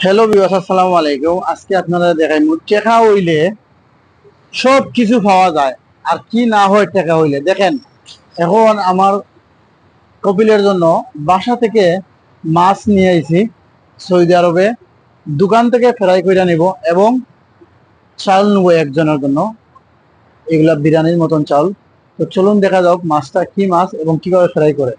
Hello viewers, আসসালামু আলাইকুম। আজকে আপনারা দেখাই টাকা হইলে সব কিছু পাওয়া যায়, আর কি না হয় টাকা হইলে। দেখেন, এখন আমার কপিলের জন্য বাসা থেকে মাছ নিয়ে আইছি সৌদি আরবে। দোকান থেকে ফ্রাই করে নিব এবং চাল নেব একজনের জন্য, এগুলা বিরিয়ানির মতন চাল। তো চলুন দেখা যাক মাছটা কি মাছ এবং কিভাবে ফ্রাই করে।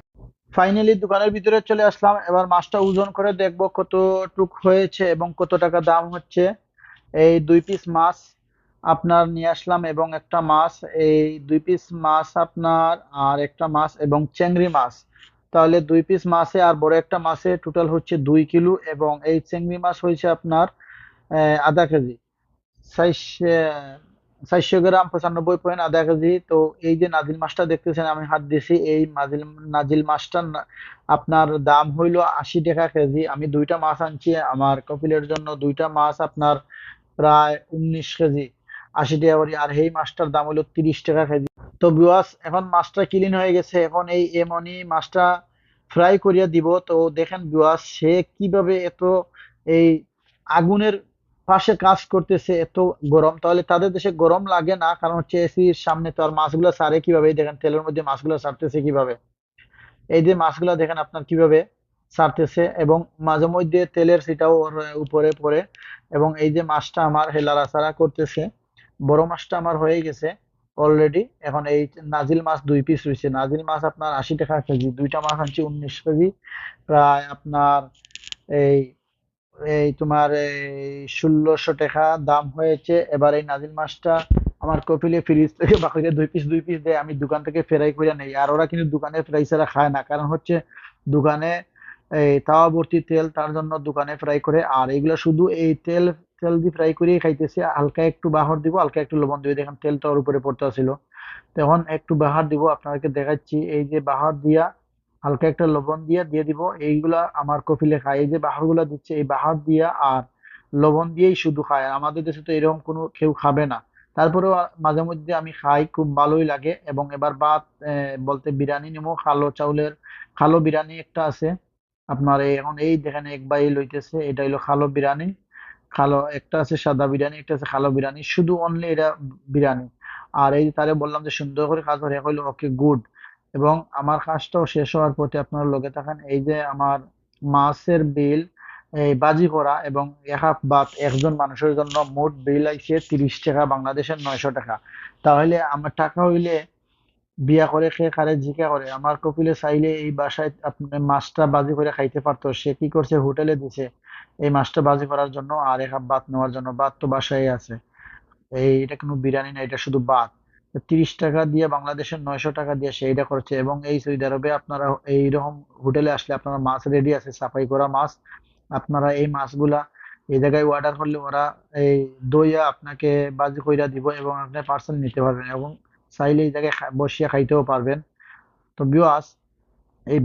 ফাইনালি দোকানের ভিতরে চলে আসলাম। এবার মাছটা ওজন করে দেখবো কতটুক হয়েছে এবং কত টাকা দাম হচ্ছে। এই 2 পিস মাছ আপনার নিয়ে আসলাম এবং একটা মাছ, এই 2 পিস মাছ আপনার, আর একটা মাছ এবং চিংড়ি মাছ। তাহলে 2 পিস মাছে আর বড় একটা মাছে টোটাল হচ্ছে 2 কিলো, এবং এই চিংড়ি মাছ হয়েছে আপনার আধা কেজি। 400 গ্রাম, 95 পয়েন্ট, আধা কেজি। তো এই যে নাজিল মাছটা দেখতেছেন আমি হাত দিছি, এই নাজিল নাজিল মাছটা আপনার দাম হইলো 80 টাকা কেজি। আমি দুইটা মাছ আনছি আমার কপিলের জন্য, দুইটা মাছ আপনার প্রায় 19 কেজি, 80 টাকা করে। আর এই মাছটার দাম হলো 30 টাকা কেজি। তো বিওয়াস, এখন মাছটা ক্লিন হয়ে গেছে, এখন এই এমনি মাছটা ফ্রাই করিয়া দিব। তো দেখেন বিওয়াস, সে কিভাবে এত এই আগুনের পাশে কাজ করতেছে, এত গরম। তাহলে তাদের দেশে গরম লাগে না, কারণ হচ্ছে এসির সামনে তো। আর মাছগুলো সারে কিভাবে, এই দেখেন তেলের মধ্যে মাছগুলো সারতেছে কিভাবে। এই যে মাছগুলা দেখেন আপনার কিভাবে ছাড়তেছে, এবং মাঝে মধ্যে তেলের ছিটাও ওর উপরে পড়ে। এবং এই যে মাছটা আমার হেলাড়াছাড়া করতেছে। বড় মাছটা আমার হয়ে গেছে অলরেডি। এখন এই নাজিল মাছ 2 পিস রয়েছে। নাজিল মাছ আপনার 80 টাকা কেজি, দুইটা মাছ আনছি 19 কেজি, প্রায় আপনার এই এই তোমার এই 1600 টাকা দাম হয়েছে। এবার এই নাজিল মাছটা আমার কপিলে ফ্রিজ থেকে বাকিরে 2 পিস দেয়, আমি দোকান থেকে ফ্রাই করে নেই। আর ওরা কিন্তু দোকানে ফ্রাই ছাড়া খায় না, কারণ হচ্ছে দোকানে এই তাওয়া ভর্তি তেল, তার জন্য দোকানে ফ্রাই করে। আর এগুলো শুধু এই তেল তেল দিয়ে ফ্রাই করেই খাইতেছে। হালকা একটু বাহর দিব, হালকা একটু লবণ দিব। দেখেন তেলটা ওর উপরে পড়তেছিল। তখন একটু বাহার দিব, আপনাদেরকে দেখাচ্ছি। এই যে বাহার দিয়া, হালকা একটা লবণ দিয়ে দিয়ে দিব। এইগুলা আমার কপিলে খায়, এই যে বাহার গুলা দিচ্ছে, এই বাহার দিয়া আর লবণ দিয়েই শুধু খায়। আর আমাদের দেশে তো এরকম কোনো কেউ খাবে না। তারপরেও মাঝে মধ্যে আমি খাই, খুব ভালোই লাগে। এবং এবার ভাত বলতে বিরিয়ানি নিবো, কালো চাউলের। কালো বিরিয়ানি একটা আছে আপনার। এখন এই দেখেন এক ভাই লইতেছে, এটা হলো কালো বিরিয়ানি। কালো একটা আছে, সাদা বিরিয়ানি একটা আছে, কালো বিরিয়ানি, শুধু অনলি এটা বিরিয়ানি। আর এই তারে বললাম যে সুন্দর করে কাজ করে, হইলো ওকে গুড। এবং আমার কাজটাও শেষ হওয়ার পথে, আপনারা লগে থাকেন। এই যে আমার মাছের বিল এই বাজি করা এবং এক হাফ ভাত একজন মানুষের জন্য, মোট বিল আইছে 30 টাকা, বাংলাদেশের 900 টাকা। তাহলে আমার টাকা হইলে বিয়া করে খেয়ে খারে জিকা করে। আমার কপিলে চাইলে এই বাসায় আপনি মাছটা বাজি করে খাইতে পারতো। সে কি করছে, হোটেলে দিছে এই মাছটা বাজি করার জন্য আর এক কাপ ভাত নেওয়ার জন্য। ভাত তো বাসায় আছে। এটা কোনো বিরিয়ানি না, এটা শুধু ভাত। তো 30 টাকা দিয়ে, বাংলাদেশের 900 টাকা দিয়ে সে এটা করছে। এবং এই সৌদি আরবে আপনারা এইরকম হোটেলে আসলে আপনারা মাছ রেডি আছে, সাফাই করা মাছ। আপনারা এই মাছগুলা এই জায়গায় অর্ডার করলে ওরা এই দইয়া আপনাকে বাজি কইরা দিব, এবং আপনি পার্সেল নিতে পারবেন এবং চাইলে এই জায়গায় বসিয়া খাইতেও পারবেন। তো ভিউয়ার্স, এই